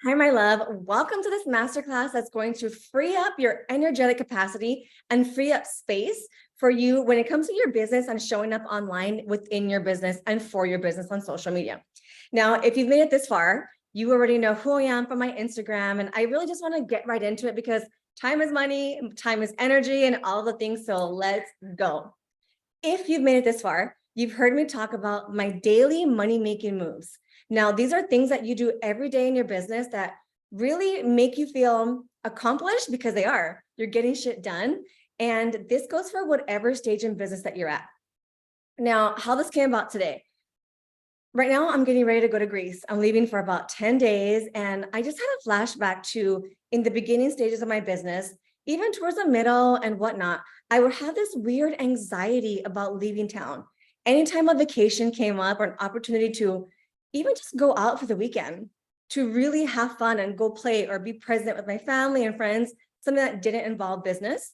Hi, my love. Welcome to this masterclass that's going to free up your energetic capacity and free up space for you when it comes to your business and showing up online within your business and for your business on social media. Now, if you've made it this far, you already know who I am from my Instagram, and I really just want to get right into it because time is money, time is energy, and all the things. So let's go. If you've made it this far, you've heard me talk about my daily money-making moves. Now, these are things that you do every day in your business that really make you feel accomplished because they are. You're getting shit done. And this goes for whatever stage in business that you're at. Now, how this came about today. Right now, I'm getting ready to go to Greece. I'm leaving for about 10 days. And I just had a flashback to in the beginning stages of my business, even towards the middle and whatnot, I would have this weird anxiety about leaving town. Anytime a vacation came up or an opportunity to even just go out for the weekend, to really have fun and go play or be present with my family and friends, something that didn't involve business,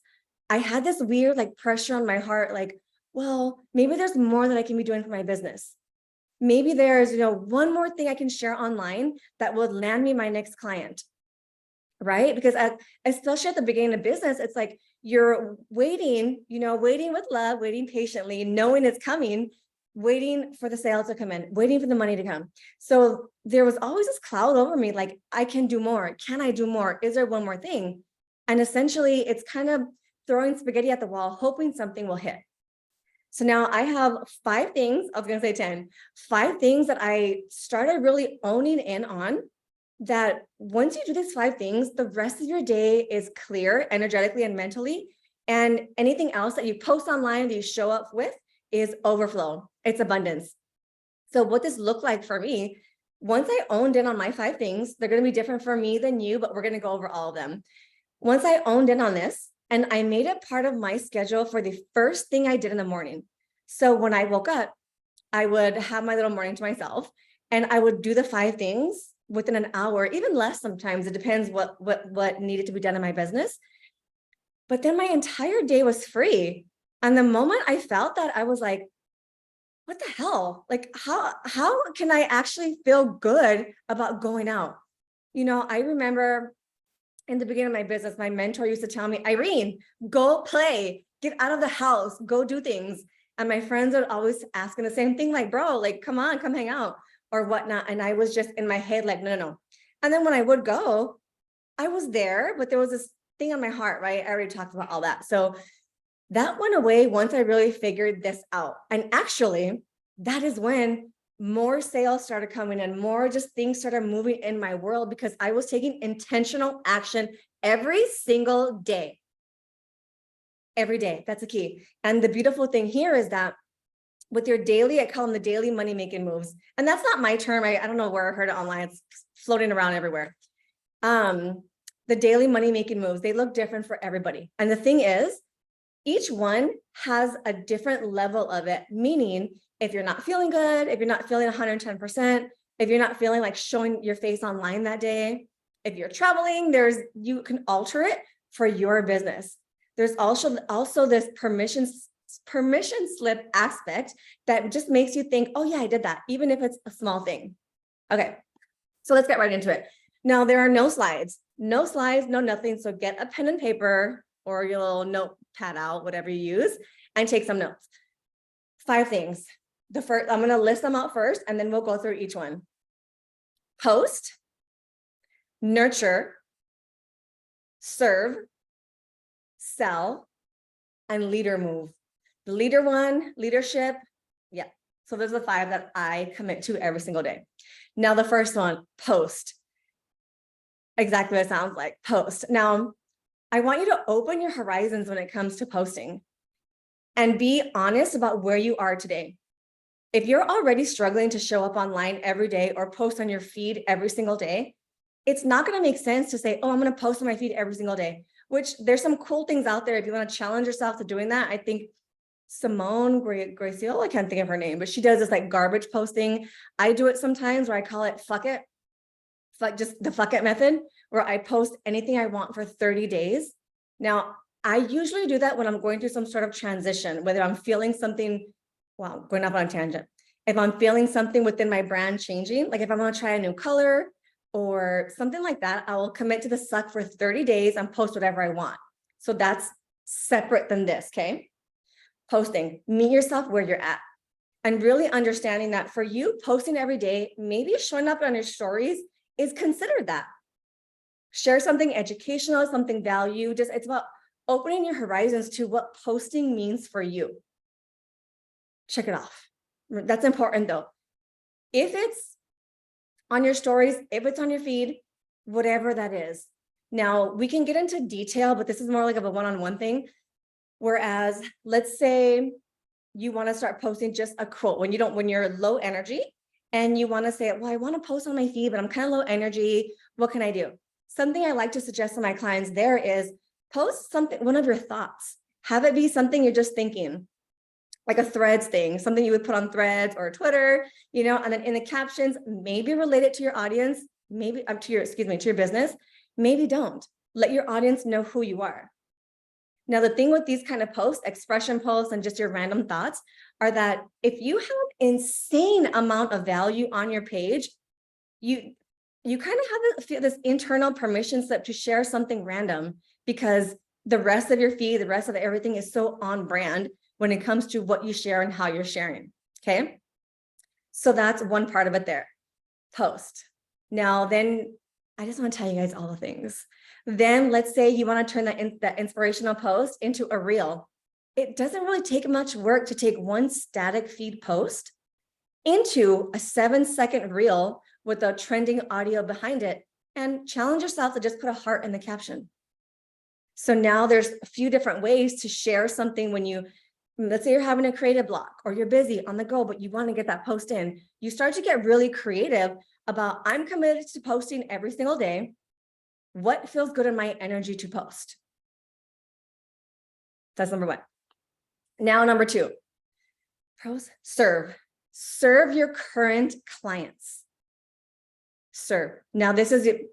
I had this weird like pressure on my heart, like, well, maybe there's more that I can be doing for my business. Maybe there's, one more thing I can share online that will land me my next client, right? Because especially at the beginning of business, it's like you're waiting, waiting with love, waiting patiently, knowing it's coming, waiting for the sale to come in, waiting for the money to come. So there was always this cloud over me, like, I can do more. Can I do more? Is there one more thing? And essentially, it's kind of throwing spaghetti at the wall, hoping something will hit. So now I have 5 things, I was going to say 10, 5 things that I started really owning in on, that once you do these 5 things, the rest of your day is clear energetically and mentally. And anything else that you post online that you show up with is overflow. It's abundance. So what this looked like for me, once I owned in on my 5 things, they're going to be different for me than you, but we're going to go over all of them. Once I owned in on this and I made it part of my schedule for the first thing I did in the morning. So when I woke up, I would have my little morning to myself and I would do the 5 things within an hour, even less sometimes. It depends what needed to be done in my business. But then my entire day was free. And the moment I felt that, I was like, what the hell? Like, how can I actually feel good about going out? I remember in the beginning of my business, my mentor used to tell me, Irene, go play, get out of the house, go do things. And my friends would always asking the same thing, like, bro, like, come on, come hang out or whatnot. And I was just in my head, like, no. And then when I would go, I was there, but there was this thing on my heart, right? I already talked about all that. So that went away once I really figured this out. And actually, that is when more sales started coming and more just things started moving in my world because I was taking intentional action every single day. Every day. That's the key. And the beautiful thing here is that with your daily, I call them the daily money making moves. And that's not my term. I don't know where I heard it online. It's floating around everywhere. The daily money making moves, they look different for everybody. And the thing is, each one has a different level of it, meaning if you're not feeling good, if you're not feeling 110%, if you're not feeling like showing your face online that day, if you're traveling, you can alter it for your business. There's also this permission slip aspect that just makes you think, oh yeah, I did that, even if it's a small thing. Okay, so let's get right into it. Now, there are no slides, no nothing. So get a pen and paper or your little notepad out, whatever you use, and take some notes. 5 things. The first, I'm going to list them out first, and then we'll go through each one. Post, nurture, serve, sell, and leader move. The leader one, leadership. Yeah. So those are the 5 that I commit to every single day. Now, the first one, post. Exactly what it sounds like, post. Now, I want you to open your horizons when it comes to posting and be honest about where you are today. If you're already struggling to show up online every day or post on your feed every single day, it's not going to make sense to say, oh, I'm going to post on my feed every single day, which there's some cool things out there. If you want to challenge yourself to doing that, I think Simone Graciole, I can't think of her name, but she does this like garbage posting. I do it sometimes where I call it fuck it. Just the fuck it method, where I post anything I want for 30 days. Now, I usually do that when I'm going through some sort of transition, whether I'm feeling something, well, going off on a tangent. If I'm feeling something within my brand changing, like if I'm going to try a new color or something like that. I will commit to the suck for 30 days and post whatever I want. So that's separate than this, okay? Posting, meet yourself where you're at. And really understanding that for you, posting every day, maybe showing up on your stories is considered that. Share something educational, something value. Just it's about opening your horizons to what posting means for you. Check it off. That's important though. If it's on your stories, if it's on your feed, whatever that is. Now we can get into detail, but this is more like of a one-on-one thing. Whereas let's say you want to start posting just a quote when you're low energy and you want to say, well, I want to post on my feed, but I'm kind of low energy. What can I do? Something I like to suggest to my clients there is post something, one of your thoughts. Have it be something you're just thinking, like a Threads thing, something you would put on Threads or Twitter, and then in the captions, maybe relate it to your audience, maybe to your business, maybe don't. Let your audience know who you are. Now, the thing with these kind of posts, expression posts, and just your random thoughts are that if you have an insane amount of value on your page, you kind of have this internal permission slip to share something random because the rest of your feed, the rest of everything is so on brand when it comes to what you share and how you're sharing, okay? So that's one part of it there, post. Now, then I just want to tell you guys all the things. Then let's say you want to turn that inspirational post into a reel. It doesn't really take much work to take one static feed post into a 7-second reel with a trending audio behind it and challenge yourself to just put a heart in the caption. So now there's a few different ways to share something when let's say you're having a creative block or you're busy on the go, but you want to get that post in. You start to get really creative about, I'm committed to posting every single day. What feels good in my energy to post? That's number one. Now, number two, pros, serve your current clients. Serve. Now,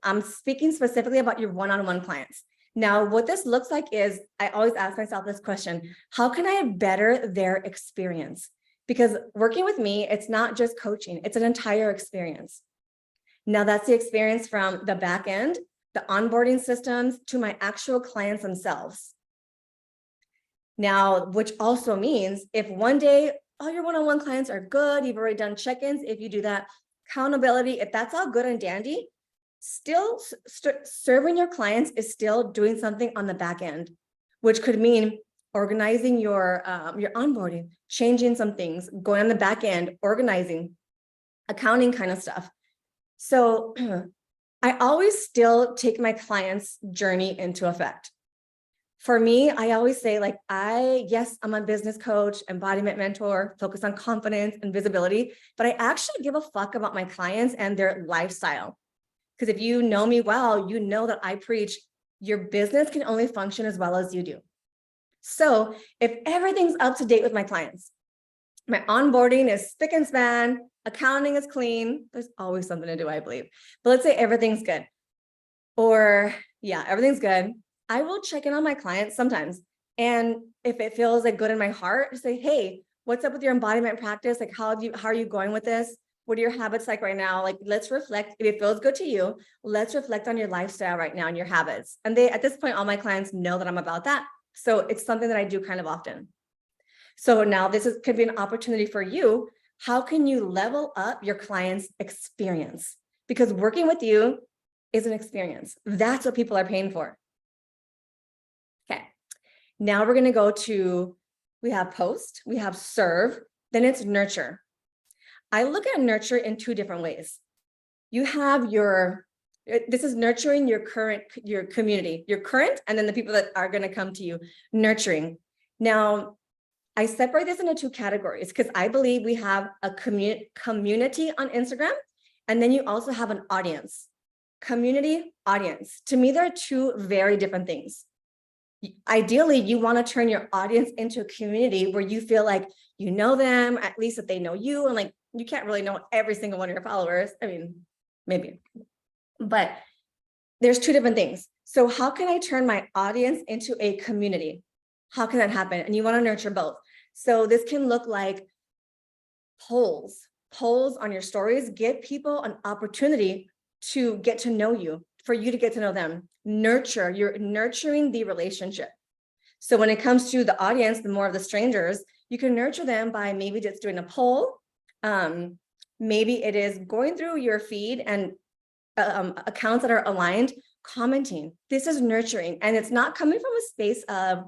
I'm speaking specifically about your one-on-one clients. Now, what this looks like is, I always ask myself this question: how can I better their experience? Because working with me, it's not just coaching, it's an entire experience. Now, that's the experience from the back end, the onboarding systems, to my actual clients themselves. Now, which also means if one day all your one-on-one clients are good, you've already done check-ins, if you do that, accountability, if that's all good and dandy, still serving your clients is still doing something on the back end, which could mean organizing your onboarding, changing some things, going on the back end, organizing, accounting kind of stuff. So I always still take my clients' journey into effect. For me, I always say, yes, I'm a business coach, embodiment mentor, focused on confidence and visibility, but I actually give a fuck about my clients and their lifestyle. Because if you know me well, you know that I preach your business can only function as well as you do. So if everything's up to date with my clients, my onboarding is spick and span, accounting is clean, there's always something to do, I believe. But let's say everything's good. Or everything's good. I will check in on my clients sometimes. And if it feels good in my heart, just say, hey, what's up with your embodiment practice? How are you going with this? What are your habits like right now? Let's reflect. If it feels good to you, let's reflect on your lifestyle right now and your habits. And at this point, all my clients know that I'm about that. So it's something that I do kind of often. So now could be an opportunity for you. How can you level up your client's experience? Because working with you is an experience. That's what people are paying for. Okay. Now we're going to go to, we have post, we have serve, then it's nurture. I look at nurture in two different ways. You have this is nurturing your community, your current, and then the people that are going to come to you, nurturing. Now, I separate this into two categories because I believe we have a community on Instagram, and then you also have an audience. Community, audience. To me, they're two very different things. Ideally, you want to turn your audience into a community where you feel like you know them, at least that they know you, and you can't really know every single one of your followers. I mean, maybe, but there's two different things. So how can I turn my audience into a community? How can that happen? And you want to nurture both. So this can look like polls on your stories. Give people an opportunity to get to know you, for you to get to know them. Nurture, you're nurturing the relationship. So when it comes to the audience, the more of the strangers, you can nurture them by maybe just doing a poll. Maybe it is going through your feed and accounts that are aligned, commenting. This is nurturing, and it's not coming from a space of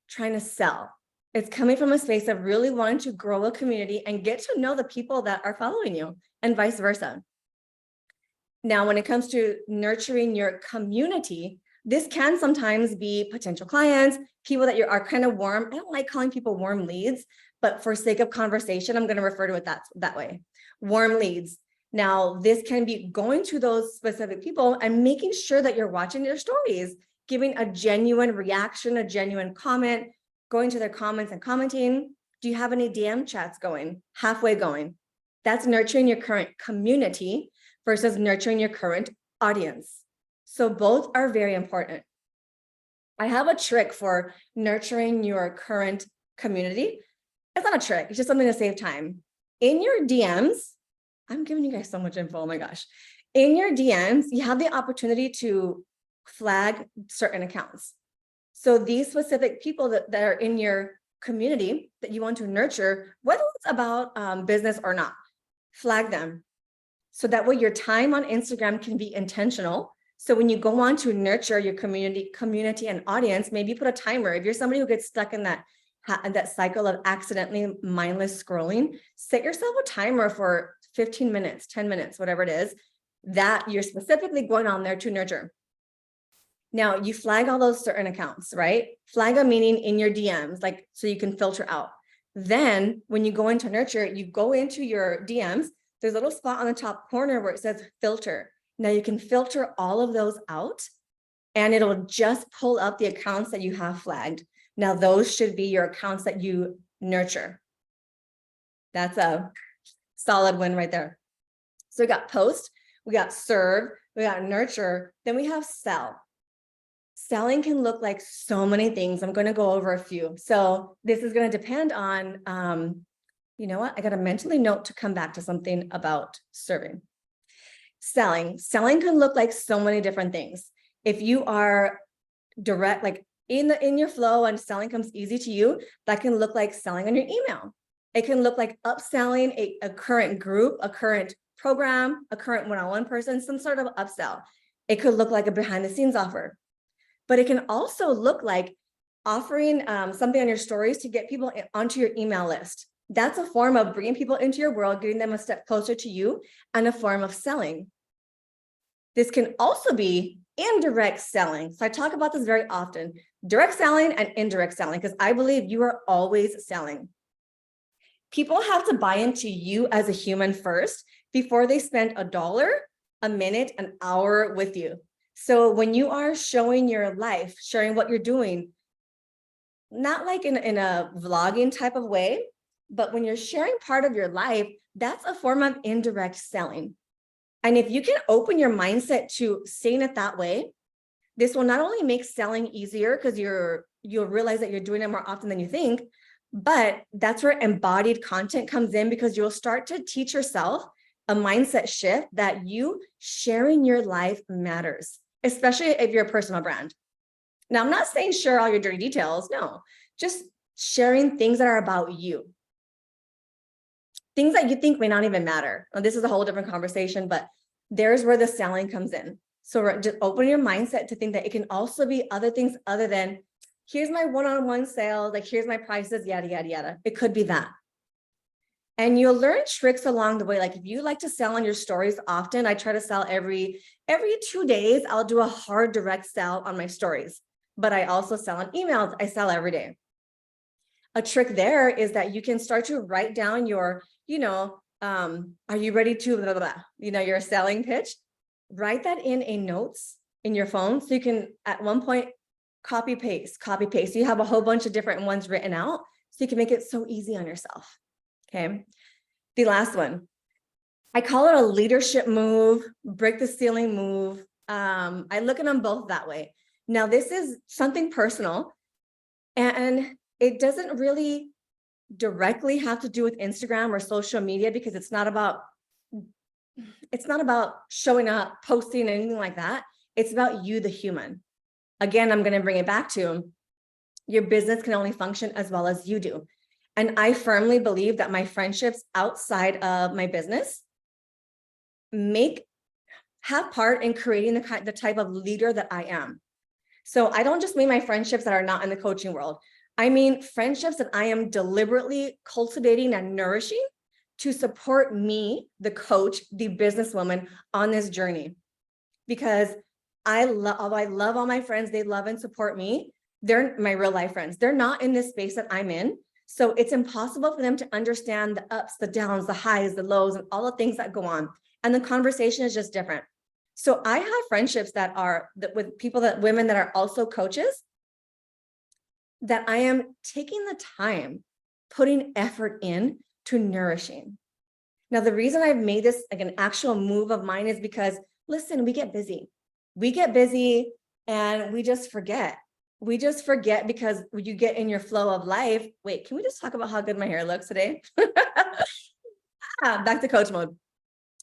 trying to sell. It's coming from a space of really wanting to grow a community and get to know the people that are following you, and vice versa. Now, when it comes to nurturing your community, this can sometimes be potential clients, people that are kind of warm. I don't like calling people warm leads, but for sake of conversation, I'm going to refer to it that way. Warm leads. Now, this can be going to those specific people and making sure that you're watching their stories, giving a genuine reaction, a genuine comment, going to their comments and commenting. Do you have any DM chats going? Halfway going. That's nurturing your current community versus nurturing your current audience. So both are very important. I have a trick for nurturing your current community. It's not a trick, it's just something to save time. In your DMs, I'm giving you guys so much info, oh my gosh. In your DMs, you have the opportunity to flag certain accounts. So these specific people that are in your community that you want to nurture, whether it's about business or not, flag them. So that way your time on Instagram can be intentional. So when you go on to nurture your community and audience, maybe put a timer. If you're somebody who gets stuck in that cycle of accidentally mindless scrolling, set yourself a timer for 15 minutes, 10 minutes, whatever it is, that you're specifically going on there to nurture. Now you flag all those certain accounts, right? Flag them meaning in your DMs, like, so you can filter out. Then when you go into nurture, you go into your DMs, there's a little spot on the top corner where it says filter. Now you can filter all of those out and it'll just pull up the accounts that you have flagged. Now those should be your accounts that you nurture. That's a solid win right there. So we got post, we got serve, we got nurture, then we have sell. Selling can look like so many things. I'm going to go over a few. So this is going to depend on, you know what? I got to mentally note to come back to something about serving. Selling can look like so many different things. If you are direct, like in your flow and selling comes easy to you, that can look like selling on your email. It can look like upselling a current group, a current program, a current one-on-one person, some sort of upsell. It could look like a behind the scenes offer, but it can also look like offering something on your stories to get people onto your email list. That's a form of bringing people into your world, getting them a step closer to you, and a form of selling. This can also be indirect selling. So I talk about this very often, direct selling and indirect selling, because I believe you are always selling. People have to buy into you as a human first before they spend $1, a minute, an hour with you. So when you are showing your life, sharing what you're doing, not like in a vlogging type of way, but when you're sharing part of your life, that's a form of indirect selling. And if you can open your mindset to seeing it that way, this will not only make selling easier because you'll realize that you're doing it more often than you think, but that's where embodied content comes in, because you'll start to teach yourself a mindset shift that you sharing your life matters, especially if you're a personal brand. Now, I'm not saying share all your dirty details. No, just sharing things that are about you. Things that you think may not even matter. Well, this is a whole different conversation, but there's where the selling comes in. So just open your mindset to think that it can also be other things other than, here's my one-on-one sales, like here's my prices, yada, yada, yada. It could be that. And you'll learn tricks along the way. Like if you like to sell on your stories often, I try to sell every 2 days, I'll do a hard direct sell on my stories, but I also sell on emails. I sell every day. A trick there is that you can start to write down your, are you ready to, blah, blah, blah, your selling pitch, write that in a notes in your phone. So you can at one point, copy paste. So you have a whole bunch of different ones written out. So you can make it so easy on yourself. Okay. The last one, I call it a leadership move, break the ceiling move. I look at them both that way. Now, this is something personal and it doesn't really directly have to do with Instagram or social media, because it's not about it's not about showing up, posting, anything like that. It's about you, the human. Again, I'm going to bring it back to your business can only function as well as you do. And I firmly believe that my friendships outside of my business have part in creating the type of leader that I am. So I don't just mean my friendships that are not in the coaching world. I mean friendships that I am deliberately cultivating and nourishing to support me, the coach, the businesswoman on this journey. Because although I love all my friends, they love and support me. They're my real life friends. They're not in this space that I'm in. So it's impossible for them to understand the ups, the downs, the highs, the lows, and all the things that go on. And the conversation is just different. So I have friendships with women that are also coaches, that I am taking the time, putting effort in to nourishing. Now, the reason I've made this like an actual move of mine is because, listen, we get busy. We get busy and we just forget. We just forget because you get in your flow of life. Wait, can we just talk about how good my hair looks today? Back to coach mode.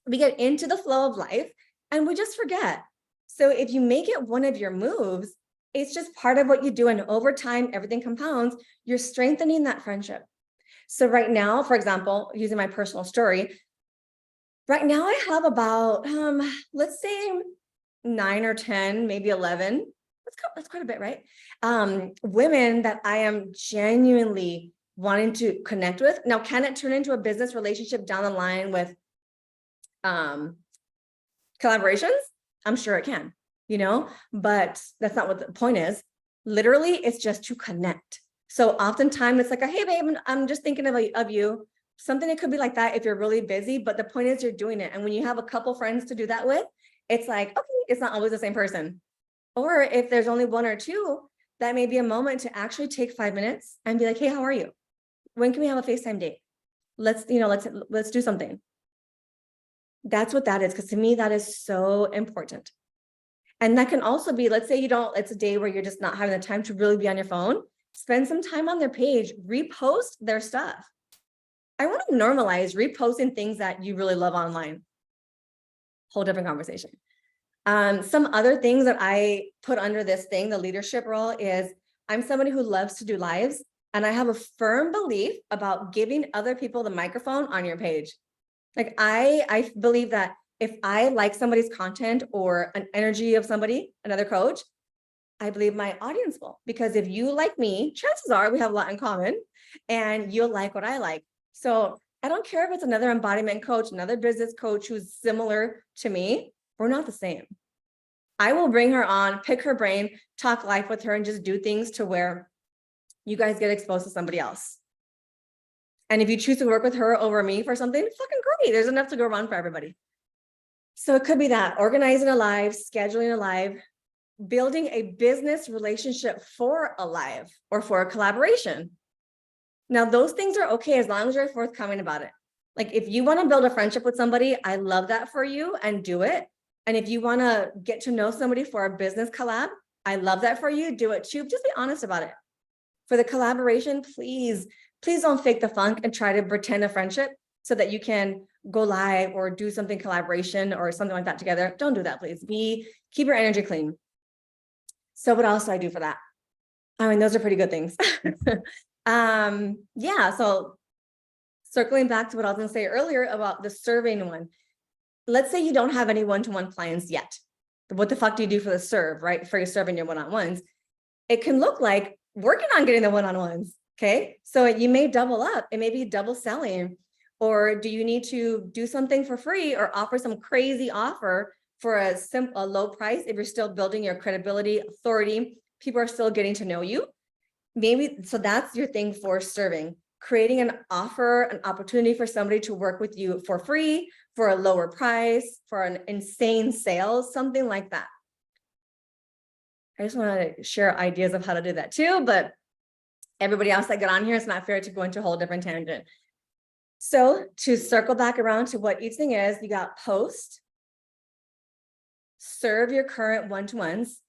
We get into the flow of life and we just forget. So if you make it one of your moves, it's just part of what you do. And over time, everything compounds. You're strengthening that friendship. So right now, for example, using my personal story, right now I have about, let's say 9 or 10, maybe 11. That's quite a bit, right? Women that I am genuinely wanting to connect with. Now, can it turn into a business relationship down the line with collaborations? I'm sure it can, but that's not what the point is. Literally, it's just to connect. So oftentimes it's like, hey, babe, I'm just thinking of you. Something that could be like that if you're really busy, but the point is you're doing it. And when you have a couple friends to do that with, it's like, okay, it's not always the same person. Or if there's only one or two, that may be a moment to actually take 5 minutes and be like, hey, how are you? When can we have a FaceTime date? Let's do something. That's what that is. Because to me, that is so important. And that can also be, let's say it's a day where you're just not having the time to really be on your phone. Spend some time on their page, repost their stuff. I want to normalize reposting things that you really love online. Whole different conversation. Some other things that I put under this thing, the leadership role, is I'm somebody who loves to do lives, and I have a firm belief about giving other people the microphone on your page. Like I believe that if I like somebody's content or an energy of somebody, another coach, I believe my audience will. Because if you like me, chances are we have a lot in common and you'll like what I like. So I don't care if it's another embodiment coach, another business coach who's similar to me. We're not the same. I will bring her on, pick her brain, talk life with her, and just do things to where you guys get exposed to somebody else. And if you choose to work with her over me for something, fucking great. There's enough to go around for everybody. So it could be that, organizing a live, scheduling a live, building a business relationship for a live or for a collaboration. Now, those things are okay as long as you're forthcoming about it. Like if you want to build a friendship with somebody, I love that for you, and do it. And if you want to get to know somebody for a business collab, I love that for you. Do it too. Just be honest about it. For the collaboration, please don't fake the funk and try to pretend a friendship so that you can go live or do something collaboration or something like that together. Don't do that, please. Keep your energy clean. So what else do I do for that? I mean, those are pretty good things. Yeah. So circling back to what I was going to say earlier about the serving one. Let's say you don't have any one-to-one clients yet. What the fuck do you do for the serve, right? For your serving your one-on-ones. It can look like working on getting the one-on-ones. Okay. So you may double up. It may be double selling. Or do you need to do something for free or offer some crazy offer for a low price if you're still building your credibility, authority, people are still getting to know you? Maybe, so that's your thing for serving, creating an offer, an opportunity for somebody to work with you for free, for a lower price, for an insane sale, something like that. I just want to share ideas of how to do that too, but everybody else that got on here, it's not fair to go into a whole different tangent. So to circle back around to what each thing is, you got post, serve your current one-to-ones,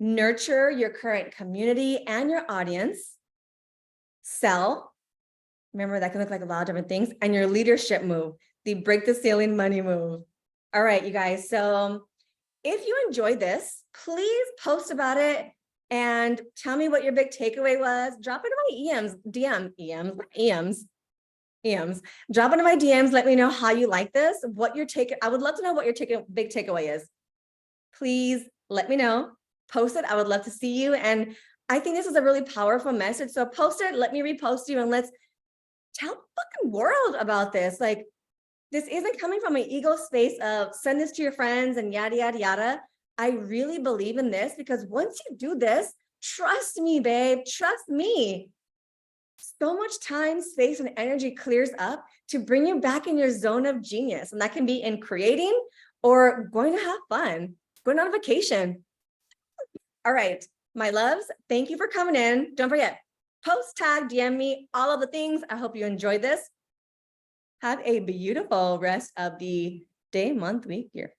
nurture your current community and your audience, sell. Remember, that can look like a lot of different things. And your leadership move, the break the ceiling money move. All right, you guys. So if you enjoyed this, please post about it and tell me what your big takeaway was. Drop it in my EMs. Drop into my DMs. Let me know how you like this. What your take. I would love to know what your big takeaway is. Please let me know. Post it. I would love to see you. And I think this is a really powerful message. So post it. Let me repost you, and let's tell the fucking world about this. Like, this isn't coming from an ego space of send this to your friends and yada, yada, yada. I really believe in this because once you do this, trust me, babe, trust me. So much time, space, and energy clears up to bring you back in your zone of genius. And that can be in creating or going to have fun, going on vacation. All right, my loves, thank you for coming in. Don't forget, post, tag, DM me, all of the things. I hope you enjoyed this. Have a beautiful rest of the day, month, week, year.